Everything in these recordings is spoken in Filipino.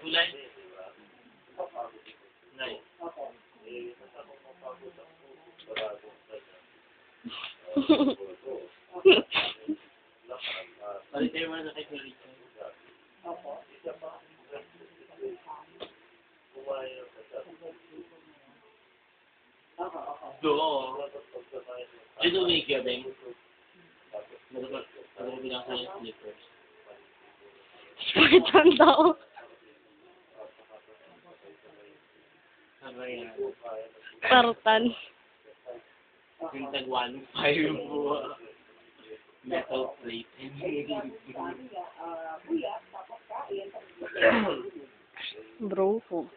Kulay? Nay. Balik mo na kay Richard. Oo. Ano may gabing? Ano bilang sa slippers? Spartan daw. Ano yan? Spartan. Yung tag-1.5 yung buwa. Metal plate. Bro ko.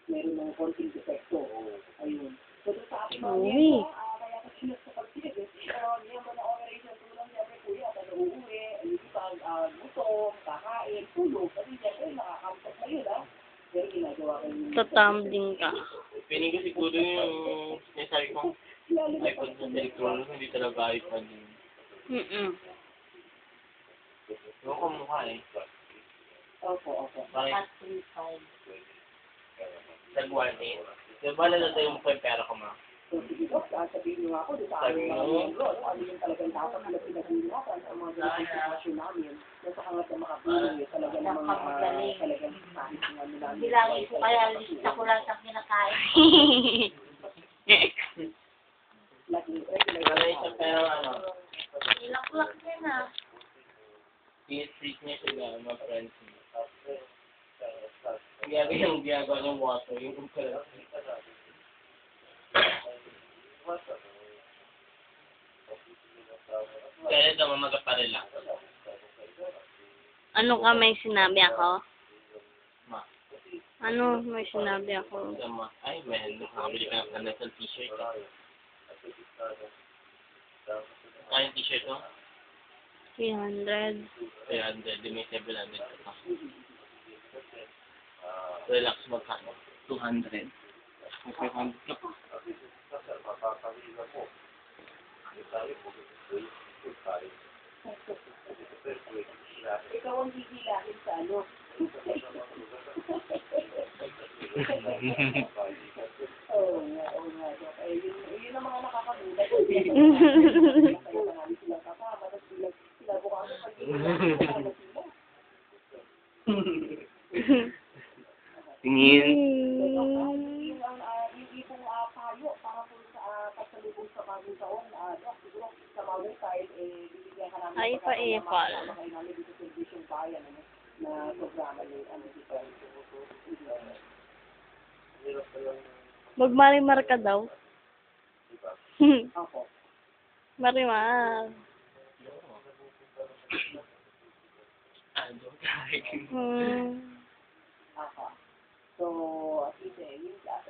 Meron ng konting defecto. Ayun. So, sa akin, Uy. kaya ko siya sa pagsilig. Hindi mo na operation tulong niya kay kuya. At uuwi, pag gutom, kakain, tulog. Kasi siyempre, nakakampot na yun, ha? Pero ginagawa ko yung... Tatumbling ka. Piling ko siguro yung sinasabi kong iPod sa cellphone, hindi talaga iPod yun. Yung kamukha eh. Opo. Bakit? Nag-1.8. Diba lalata yung pera ko ma? So, sige po, sabihin niyo ako, sabi mo, ano yung talagang dapat na pinag-iinatan ang mga sitwasyon namin. Nasa kangat na makapili, talaga namang talagang kahit nga nila. Bilangin ko kaya lista ko lang ang kinakain. Wala isang pera ano. Ilak-lak din ah. I-treat niya siya mga friends niya. Yung ginagawa niyang water, yung kumpara. Kaya naman magaparela. Ano ka may sinabi ako? Ma. Ano may sinabi ako? Ma. Ay, man. Nakakabili ka ng metal t-shirt. Kaya yung t-shirt mo? 300. Kaya hindi may 700 pa. Relax magkano? 200. May 500 ka pa. Ikaw ang hihilahin sa ano. Oo nga. Yun ang mga nakakagulat. Marami silang kasama, tapos sila bukas pag Tingin. yung ipong payo para po sa pagsalubong sa bagong taon, siguro sa bagong tayo, bibigyan ka namin Ay, pa-epal. kayo namin dito sa Vision Bayan na programa yung dito. Magmarimar ka daw. Ako. Marimar. Ako. So, at least yung nga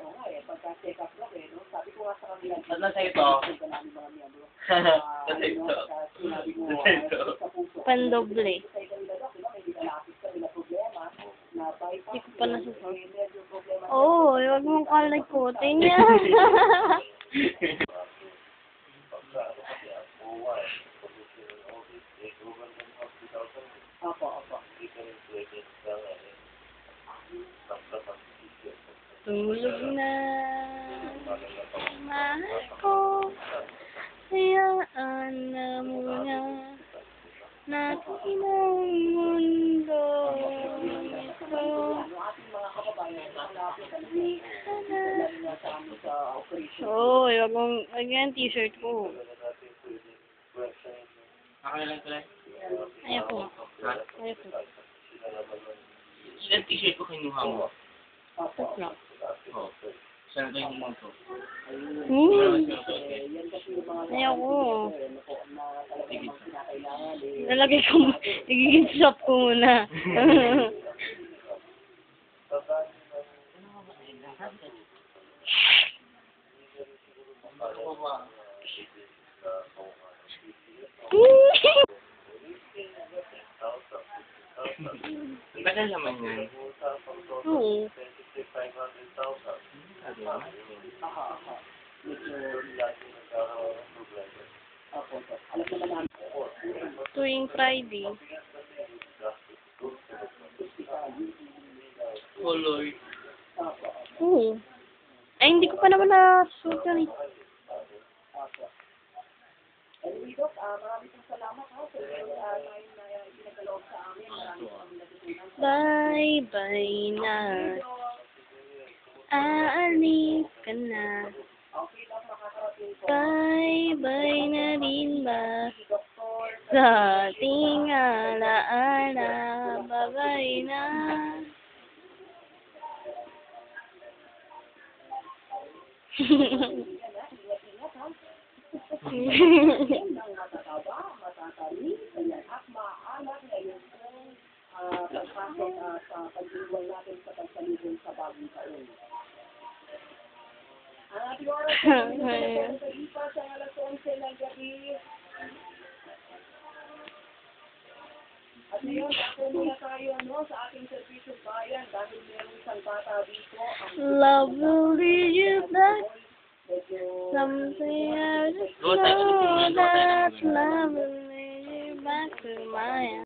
pagka-check up lang no? Sabi ko nga sa kanila. Ano sa ito? Sa ito. Sinabi mo, sa puso. Pandoble. Sa kanila daw, may dinalapit sa nila problema na bypass. Hindi ko pa nasusot. Oo, huwag mong kalikutin yan. Opo. Tulog na, mahal ko, hayaan na muna natin ang mundo ito. Oo, wag yan t-shirt ko. Okay lang tuloy. Ayoko. Ha? Ayoko. Ilang t-shirt ko kinuha mo? Tatlo. Oo. Saan ito yung mga ko? Ayoko. Nalagay ko, nagiging shop ko muna. Bagal naman yan. Oo. tuwing Friday. Oh, Lord. Oo. Ay, hindi ko pa naman na-sugar eh. Anyway, Doc, maraming pong salamat ha sa time na ipinagkaloob sa amin. Maraming pong natutunan. Bye-bye na. Aalis ka na. Okay lang, makakarating po. Bye-bye na rin ba? Doktor, Sa ating alaala. Bye-bye na. ingat-ingat ha. Yan ang matataba, matatali, ayan, at maalat ngayon kung pagpasok sa pag-iwal natin sa pagsalubong sa bagong taon. Ang ating oras sa ipas ang alas 11 ng gabi. At ngayon, ako muna tayo sa ating servisyo bayan dahil mayroong isang bata dito. Love will lead you back. Something I just know that love will lead you back to my